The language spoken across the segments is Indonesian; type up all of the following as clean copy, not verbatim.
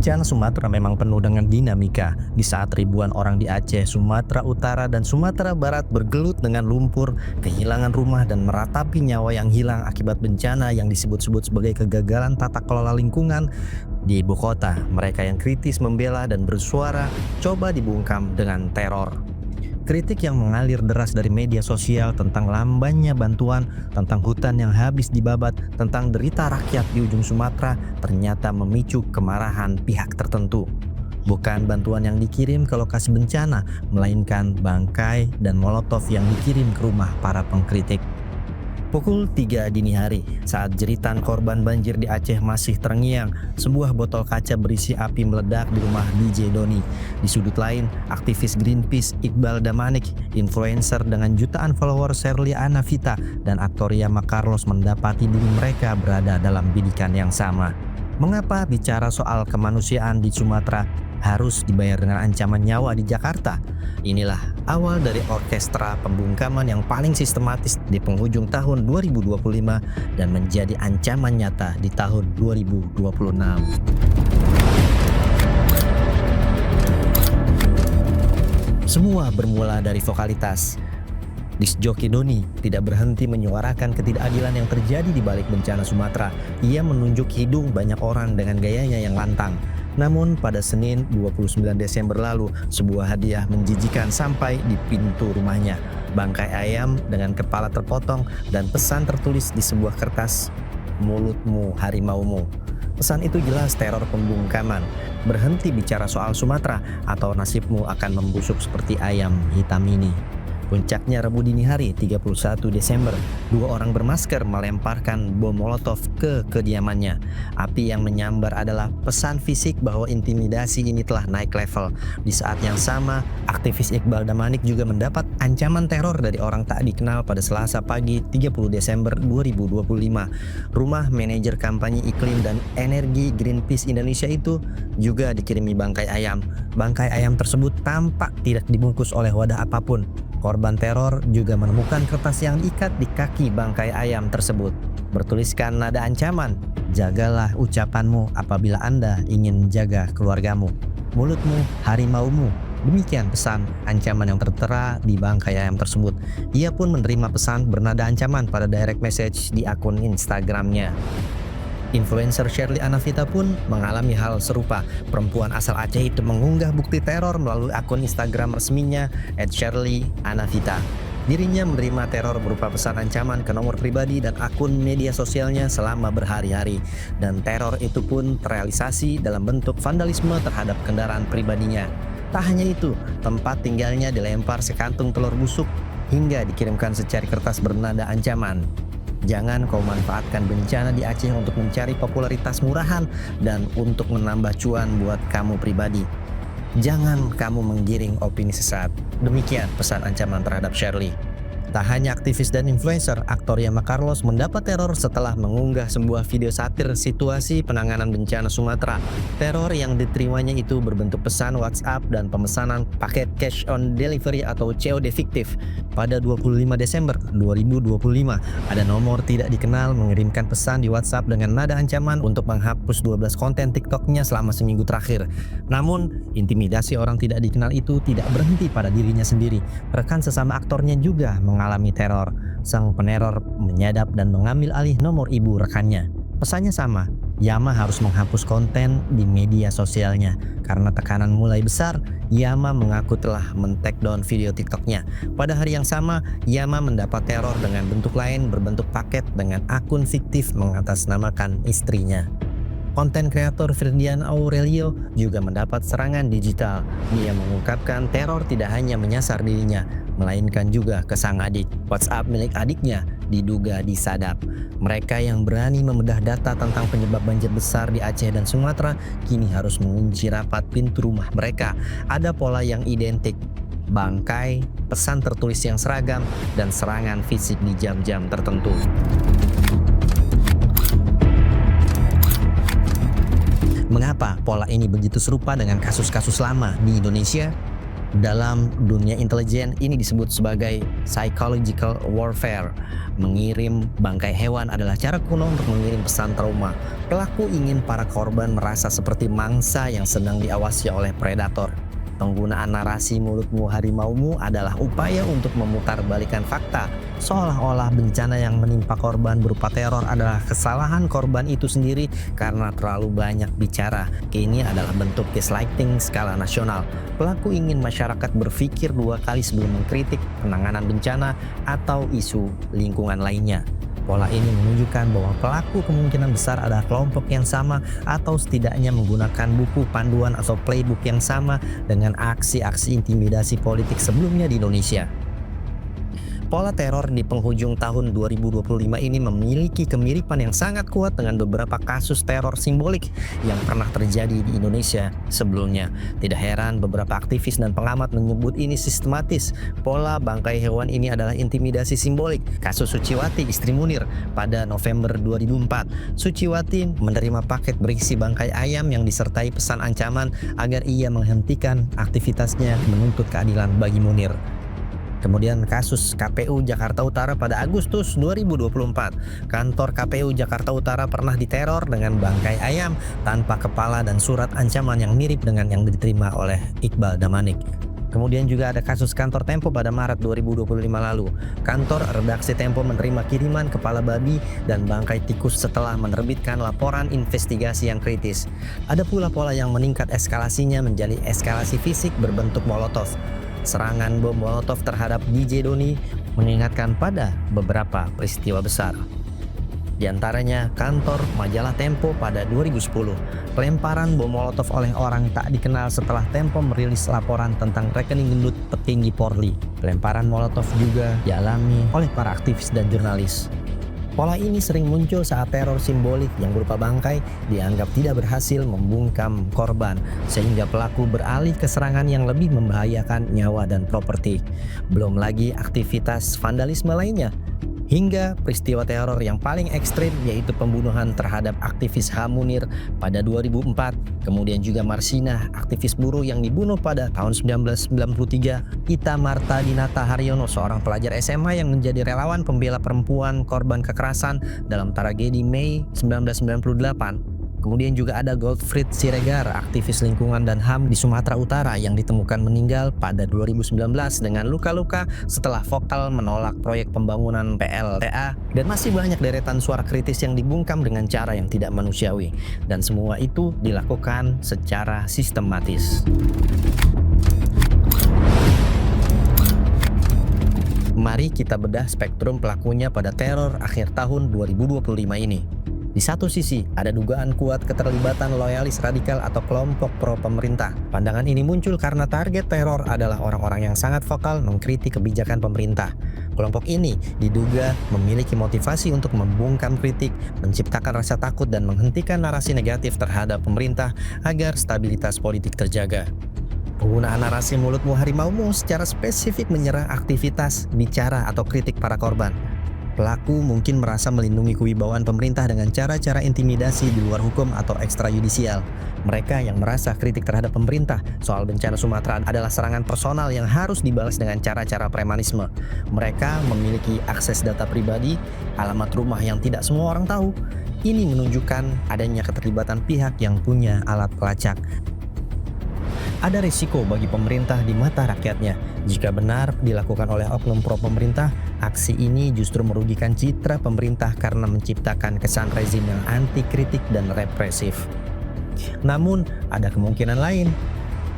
Bencana Sumatera memang penuh dengan dinamika. Di saat ribuan orang di Aceh, Sumatera Utara, dan Sumatera Barat bergelut dengan lumpur, kehilangan rumah, dan meratapi nyawa yang hilang akibat bencana yang disebut-sebut sebagai kegagalan tata kelola lingkungan, di ibu kota, mereka yang kritis membela dan bersuara coba dibungkam dengan teror. Kritik yang mengalir deras dari media sosial tentang lambannya bantuan, tentang hutan yang habis dibabat, tentang derita rakyat di ujung Sumatera ternyata memicu kemarahan pihak tertentu. Bukan bantuan yang dikirim ke lokasi bencana, melainkan bangkai dan molotov yang dikirim ke rumah para pengkritik. Pukul 3 dini hari, saat jeritan korban banjir di Aceh masih terngiang, sebuah botol kaca berisi api meledak di rumah DJ Doni. Di sudut lain, aktivis Greenpeace Iqbal Damanik, influencer dengan jutaan follower Sherly Anavita, dan aktor Yama Carlos mendapati diri mereka berada dalam bidikan yang sama. Mengapa bicara soal kemanusiaan di Sumatera harus dibayar dengan ancaman nyawa di Jakarta? Inilah awal dari orkestra pembungkaman yang paling sistematis di penghujung tahun 2025 dan menjadi ancaman nyata di tahun 2026. Semua bermula dari vokalitas. Disc joki Doni tidak berhenti menyuarakan ketidakadilan yang terjadi di balik bencana Sumatera. Ia menunjuk hidung banyak orang dengan gayanya yang lantang. Namun pada Senin 29 Desember lalu, sebuah hadiah menjijikan sampai di pintu rumahnya. Bangkai ayam dengan kepala terpotong dan pesan tertulis di sebuah kertas, "Mulutmu harimaumu." Pesan itu jelas teror pembungkaman. Berhenti bicara soal Sumatera atau nasibmu akan membusuk seperti ayam hitam ini. Puncaknya Rabu dini hari 31 Desember, 2 orang bermasker melemparkan bom molotov ke kediamannya. Api yang menyambar adalah pesan fisik bahwa intimidasi ini telah naik level. Di saat yang sama, aktivis Iqbal Damanik juga mendapat ancaman teror dari orang tak dikenal pada Selasa pagi 30 Desember 2025. Rumah manajer kampanye iklim dan energi Greenpeace Indonesia itu juga dikirimi bangkai ayam. Bangkai ayam tersebut tampak tidak dibungkus oleh wadah apapun. Korban teror juga menemukan kertas yang diikat di kaki bangkai ayam tersebut. Bertuliskan nada ancaman, "Jagalah ucapanmu apabila Anda ingin menjaga keluargamu. Mulutmu harimaumu." Demikian pesan ancaman yang tertera di bangkai ayam tersebut. Ia pun menerima pesan bernada ancaman pada direct message di akun Instagramnya. Influencer Sherly Anavita pun mengalami hal serupa. Perempuan asal Aceh itu mengunggah bukti teror melalui akun Instagram resminya @SherlyAnavita. Dirinya menerima teror berupa pesan ancaman ke nomor pribadi dan akun media sosialnya selama berhari-hari. Dan teror itu pun terrealisasi dalam bentuk vandalisme terhadap kendaraan pribadinya. Tak hanya itu, tempat tinggalnya dilempar sekantung telur busuk hingga dikirimkan secari kertas bernada ancaman. Jangan kau manfaatkan bencana di Aceh untuk mencari popularitas murahan dan untuk menambah cuan buat kamu pribadi. Jangan kamu menggiring opini sesat. Demikian pesan ancaman terhadap Sherly. Tak hanya aktivis dan influencer, aktor Yama Carlos mendapat teror setelah mengunggah sebuah video satir situasi penanganan bencana Sumatera. Teror yang diterimanya itu berbentuk pesan WhatsApp dan pemesanan paket cash on delivery atau COD fiktif. Pada 25 Desember 2025, ada nomor tidak dikenal mengirimkan pesan di WhatsApp dengan nada ancaman untuk menghapus 12 konten TikToknya selama seminggu terakhir. Namun, intimidasi orang tidak dikenal itu tidak berhenti pada dirinya sendiri. Rekan sesama aktornya juga mengalami teror. Sang peneror menyadap dan mengambil alih nomor ibu rekannya. Pesannya sama, Yama harus menghapus konten di media sosialnya. Karena tekanan mulai besar, Yama mengaku telah men-take down video TikToknya. Pada hari yang sama, Yama mendapat teror dengan bentuk lain berbentuk paket dengan akun fiktif mengatasnamakan istrinya. Konten kreator Firdian Aurelio juga mendapat serangan digital. Dia mengungkapkan teror tidak hanya menyasar dirinya, melainkan juga ke sang adik. WhatsApp milik adiknya diduga disadap. Mereka yang berani membedah data tentang penyebab banjir besar di Aceh dan Sumatera kini harus mengunci rapat pintu rumah mereka. Ada pola yang identik, bangkai, pesan tertulis yang seragam, dan serangan fisik di jam-jam tertentu. Mengapa pola ini begitu serupa dengan kasus-kasus lama di Indonesia? Dalam dunia intelijen ini disebut sebagai psychological warfare. Mengirim bangkai hewan adalah cara kuno untuk mengirim pesan trauma. Pelaku ingin para korban merasa seperti mangsa yang sedang diawasi oleh predator. Penggunaan narasi mulutmu harimaumu adalah upaya untuk memutarbalikkan fakta, seolah-olah bencana yang menimpa korban berupa teror adalah kesalahan korban itu sendiri karena terlalu banyak bicara. Ini adalah bentuk gaslighting skala nasional. Pelaku ingin masyarakat berpikir dua kali sebelum mengkritik penanganan bencana atau isu lingkungan lainnya. Pola ini menunjukkan bahwa pelaku kemungkinan besar adalah kelompok yang sama atau setidaknya menggunakan buku panduan atau playbook yang sama dengan aksi-aksi intimidasi politik sebelumnya di Indonesia. Pola teror di penghujung tahun 2025 ini memiliki kemiripan yang sangat kuat dengan beberapa kasus teror simbolik yang pernah terjadi di Indonesia sebelumnya. Tidak heran beberapa aktivis dan pengamat menyebut ini sistematis. Pola bangkai hewan ini adalah intimidasi simbolik. Kasus Suciwati, istri Munir, pada November 2004. Suciwati menerima paket berisi bangkai ayam yang disertai pesan ancaman agar ia menghentikan aktivitasnya menuntut keadilan bagi Munir. Kemudian kasus KPU Jakarta Utara pada Agustus 2024. Kantor KPU Jakarta Utara pernah diteror dengan bangkai ayam tanpa kepala dan surat ancaman yang mirip dengan yang diterima oleh Iqbal Damanik. Kemudian juga ada kasus kantor Tempo pada Maret 2025 lalu. Kantor redaksi Tempo menerima kiriman kepala babi dan bangkai tikus setelah menerbitkan laporan investigasi yang kritis. Ada pula pola yang meningkat eskalasinya menjadi eskalasi fisik berbentuk molotov. Serangan bom molotov terhadap DJ Doni mengingatkan pada beberapa peristiwa besar. Di antaranya kantor majalah Tempo pada 2010, pelemparan bom molotov oleh orang tak dikenal setelah Tempo merilis laporan tentang rekening gendut petinggi Polri. Pelemparan molotov juga dialami oleh para aktivis dan jurnalis. Pola ini sering muncul saat teror simbolik yang berupa bangkai dianggap tidak berhasil membungkam korban, sehingga pelaku beralih ke serangan yang lebih membahayakan nyawa dan properti. Belum lagi aktivitas vandalisme lainnya. Hingga peristiwa teror yang paling ekstrim yaitu pembunuhan terhadap aktivis HAM Munir pada 2004. Kemudian juga Marsinah, aktivis buruh yang dibunuh pada tahun 1993. Ita Marta Dinata Haryono, seorang pelajar SMA yang menjadi relawan pembela perempuan korban kekerasan dalam tragedi Mei 1998. Kemudian juga ada Gottfried Siregar, aktivis lingkungan dan HAM di Sumatera Utara yang ditemukan meninggal pada 2019 dengan luka-luka setelah vokal menolak proyek pembangunan PLTA. Dan masih banyak deretan suara kritis yang dibungkam dengan cara yang tidak manusiawi. Dan semua itu dilakukan secara sistematis. Mari kita bedah spektrum pelakunya pada teror akhir tahun 2025 ini. Di satu sisi, ada dugaan kuat keterlibatan loyalis radikal atau kelompok pro-pemerintah. Pandangan ini muncul karena target teror adalah orang-orang yang sangat vokal mengkritik kebijakan pemerintah. Kelompok ini diduga memiliki motivasi untuk membungkam kritik, menciptakan rasa takut dan menghentikan narasi negatif terhadap pemerintah agar stabilitas politik terjaga. Penggunaan narasi mulutmu harimaumu secara spesifik menyerang aktivitas, bicara, atau kritik para korban. Pelaku mungkin merasa melindungi kewibawaan pemerintah dengan cara-cara intimidasi di luar hukum atau ekstrayudisial. Mereka yang merasa kritik terhadap pemerintah soal bencana Sumatera adalah serangan personal yang harus dibalas dengan cara-cara premanisme. Mereka memiliki akses data pribadi, alamat rumah yang tidak semua orang tahu. Ini menunjukkan adanya keterlibatan pihak yang punya alat pelacak. Ada risiko bagi pemerintah di mata rakyatnya. Jika benar dilakukan oleh oknum pro-pemerintah, aksi ini justru merugikan citra pemerintah karena menciptakan kesan rezim yang anti kritik dan represif. Namun, ada kemungkinan lain.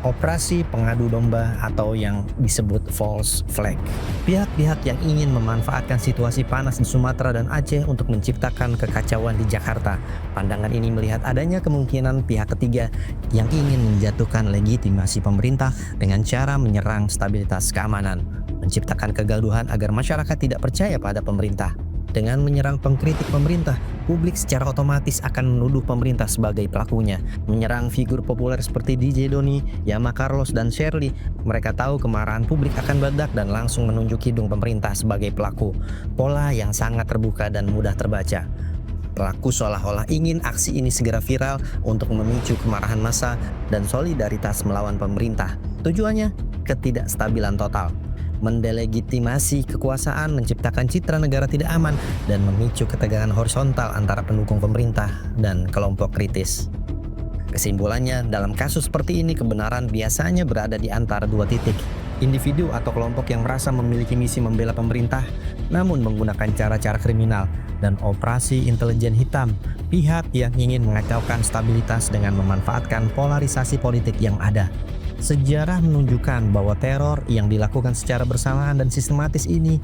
Operasi pengadu domba atau yang disebut false flag. Pihak-pihak yang ingin memanfaatkan situasi panas di Sumatera dan Aceh untuk menciptakan kekacauan di Jakarta. Pandangan ini melihat adanya kemungkinan pihak ketiga yang ingin menjatuhkan legitimasi pemerintah dengan cara menyerang stabilitas keamanan, menciptakan kegaduhan agar masyarakat tidak percaya pada pemerintah. Dengan menyerang pengkritik pemerintah, publik secara otomatis akan menuduh pemerintah sebagai pelakunya. Menyerang figur populer seperti DJ Doni, Yama Carlos, dan Shirley, mereka tahu kemarahan publik akan meledak dan langsung menunjuk hidung pemerintah sebagai pelaku. Pola yang sangat terbuka dan mudah terbaca. Pelaku seolah-olah ingin aksi ini segera viral untuk memicu kemarahan massa dan solidaritas melawan pemerintah. Tujuannya ketidakstabilan total, mendelegitimasi kekuasaan, menciptakan citra negara tidak aman, dan memicu ketegangan horizontal antara pendukung pemerintah dan kelompok kritis. Kesimpulannya, dalam kasus seperti ini kebenaran biasanya berada di antara dua titik. Individu atau kelompok yang merasa memiliki misi membela pemerintah namun menggunakan cara-cara kriminal, dan operasi intelijen hitam, pihak yang ingin mengacaukan stabilitas dengan memanfaatkan polarisasi politik yang ada. Sejarah menunjukkan bahwa teror yang dilakukan secara bersamaan dan sistematis ini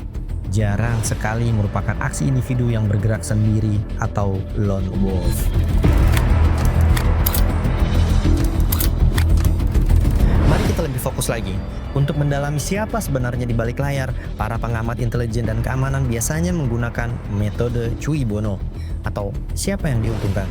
jarang sekali merupakan aksi individu yang bergerak sendiri atau lone wolf. Mari kita lebih fokus lagi. Untuk mendalami siapa sebenarnya di balik layar, para pengamat intelijen dan keamanan biasanya menggunakan metode cui bono, atau siapa yang diuntungkan.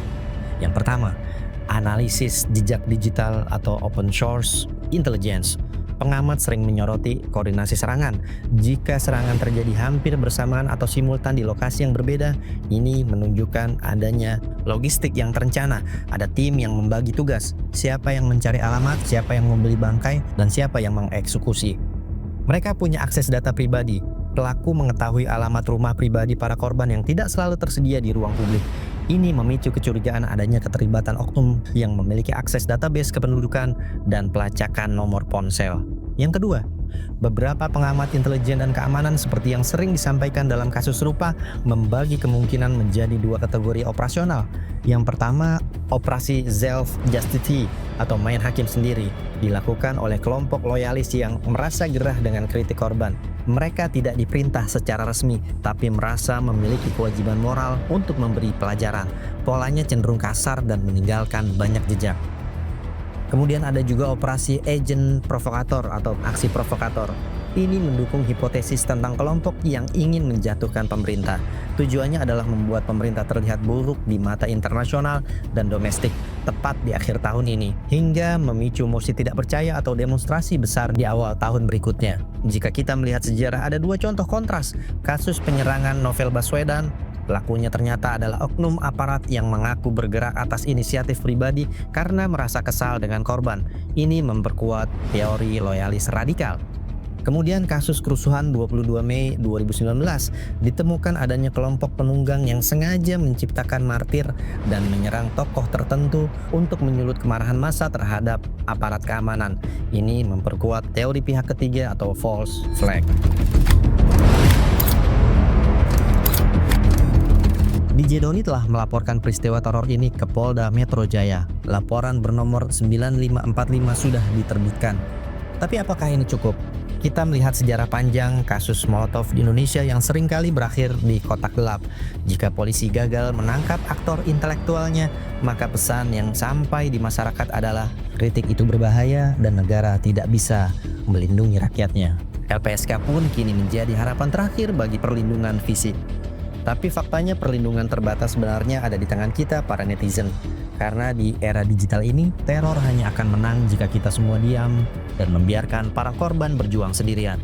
Yang pertama, analisis jejak digital atau open source intelligence. Pengamat sering menyoroti koordinasi serangan. Jika serangan terjadi hampir bersamaan atau simultan di lokasi yang berbeda, ini menunjukkan adanya logistik yang terencana. Ada tim yang membagi tugas, siapa yang mencari alamat, siapa yang membeli bangkai, dan siapa yang mengeksekusi. Mereka punya akses data pribadi. Pelaku mengetahui alamat rumah pribadi para korban yang tidak selalu tersedia di ruang publik. Ini memicu kecurigaan adanya keterlibatan oknum yang memiliki akses database kependudukan dan pelacakan nomor ponsel. Yang kedua, beberapa pengamat intelijen dan keamanan seperti yang sering disampaikan dalam kasus serupa membagi kemungkinan menjadi dua kategori operasional. Yang pertama, operasi self-justice atau main hakim sendiri, dilakukan oleh kelompok loyalis yang merasa gerah dengan kritik korban. Mereka tidak diperintah secara resmi, tapi merasa memiliki kewajiban moral untuk memberi pelajaran. Polanya cenderung kasar dan meninggalkan banyak jejak. Kemudian ada juga operasi agent provokator atau aksi provokator. Ini mendukung hipotesis tentang kelompok yang ingin menjatuhkan pemerintah. Tujuannya adalah membuat pemerintah terlihat buruk di mata internasional dan domestik tepat di akhir tahun ini, hingga memicu mosi tidak percaya atau demonstrasi besar di awal tahun berikutnya. Jika kita melihat sejarah, ada dua contoh kontras. Kasus penyerangan Novel Baswedan, pelakunya ternyata adalah oknum aparat yang mengaku bergerak atas inisiatif pribadi karena merasa kesal dengan korban. Ini memperkuat teori loyalis radikal. Kemudian kasus kerusuhan 22 Mei 2019, ditemukan adanya kelompok penunggang yang sengaja menciptakan martir dan menyerang tokoh tertentu untuk menyulut kemarahan massa terhadap aparat keamanan. Ini memperkuat teori pihak ketiga atau false flag. DJ Doni telah melaporkan peristiwa teror ini ke Polda Metro Jaya. Laporan bernomor 9545 sudah diterbitkan. Tapi apakah ini cukup? Kita melihat sejarah panjang kasus Molotov di Indonesia yang seringkali berakhir di kotak gelap. Jika polisi gagal menangkap aktor intelektualnya, maka pesan yang sampai di masyarakat adalah kritik itu berbahaya dan negara tidak bisa melindungi rakyatnya. LPSK pun kini menjadi harapan terakhir bagi perlindungan fisik. Tapi faktanya perlindungan terbatas sebenarnya ada di tangan kita para netizen. Karena di era digital ini, teror hanya akan menang jika kita semua diam dan membiarkan para korban berjuang sendirian.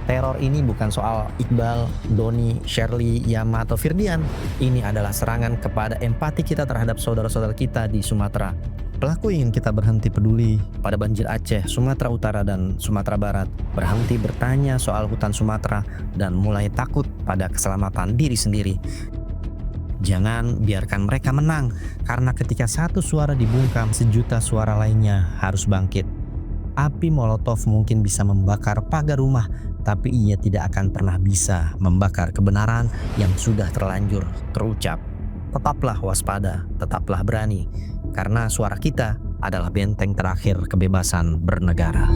Teror ini bukan soal Iqbal, Doni, Shirley, Yama, atau Firdian. Ini adalah serangan kepada empati kita terhadap saudara-saudara kita di Sumatera. Pelaku ingin kita berhenti peduli pada banjir Aceh, Sumatera Utara, dan Sumatera Barat. Berhenti bertanya soal hutan Sumatera dan mulai takut pada keselamatan diri sendiri. Jangan biarkan mereka menang, karena ketika satu suara dibungkam, sejuta suara lainnya harus bangkit. Api Molotov mungkin bisa membakar pagar rumah, tapi ia tidak akan pernah bisa membakar kebenaran yang sudah terlanjur terucap. Tetaplah waspada, tetaplah berani, karena suara kita adalah benteng terakhir kebebasan bernegara.